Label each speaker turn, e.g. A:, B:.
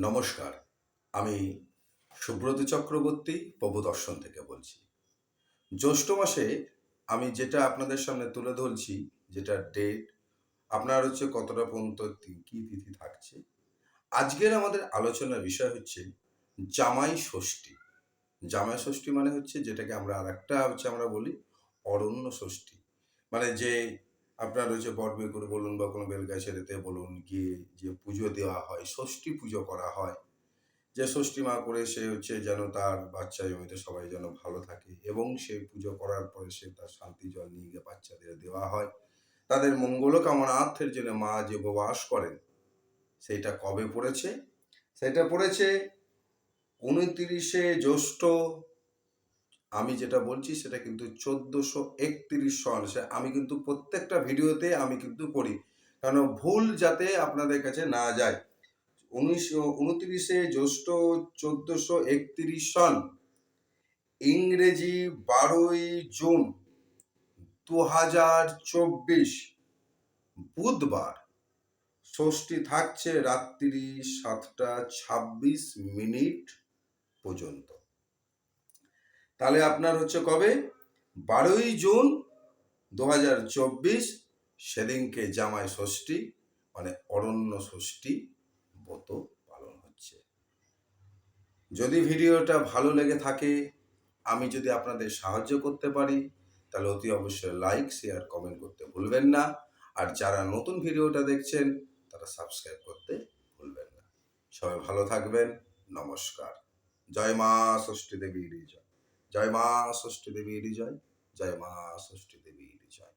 A: নমস্কার। আমি সুব্রত চক্রবর্তী প্রভু দর্শন থেকে বলছি। জ্যৈষ্ঠ মাসে আমি যেটা আপনাদের সামনে তুলে ধরছি, যেটা ডেট আপনার কতটা পর্যন্ত কি তিথি থাকছে। আজকের আমাদের আলোচনার বিষয় হচ্ছে জামাই ষষ্ঠী। জামাই ষষ্ঠী মানে যেটাকে আমরা আরেকটা আমরা বলি অরণ্য ষষ্ঠী। মানে যে আপনার বটবেকুড় বলুন বা কোনো বেলগাছেড়েতে বলুন গিয়ে যে পুজো দেওয়া হয়, ষষ্ঠী পুজো করা হয়। যে ষষ্ঠী মা করে সে যেন তার বাচ্চা জমিতে সবাই যেন ভালো থাকে এবং সে পুজো করার পরে সে তার শান্তি জল নিয়ে গিয়ে বাচ্চাদের দেওয়া হয়। তাদের মঙ্গল কামনার্থের জন্য মা যে উপবাস করেন, সেইটা কবে পড়েছে? সেটা পড়েছে 29শে জ্যৈষ্ঠ। আমি যেটা বলছি সেটা কিন্তু 1431 সন। আমি কিন্তু প্রত্যেকটা ভিডিওতে আমি কিন্তু করি, কারণ ভুল যাতে আপনাদের কাছে না যায়। 29শে জ্যৈষ্ঠ 1431 সন, ইংরেজি 12ই জুন 2024 বুধবার। ষষ্ঠী থাকছে রাত্রি 7টা 26 মিনিট পর্যন্ত। তাহলে আপনার কবে? 12ই জুন 2024, সেদিনকে জামাই ষষ্ঠী মানে অরণ্য ষষ্ঠী ব্রত পালন হচ্ছে। যদি ভিডিওটা ভালো লেগে থাকে, আমি যদি আপনাদের সাহায্য করতে পারি, তাহলে অতি অবশ্যই লাইক, শেয়ার, কমেন্ট করতে ভুলবেন না। আর যারা নতুন ভিডিওটা দেখছেন তারা সাবস্ক্রাইব করতে ভুলবেন না। সবাই ভালো থাকবেন। নমস্কার। জয় মা ষষ্ঠী দেবীর জয়। জয় মা ষষ্ঠী দেবীর জয়। জয় মা ষষ্ঠী দেবীর জয়।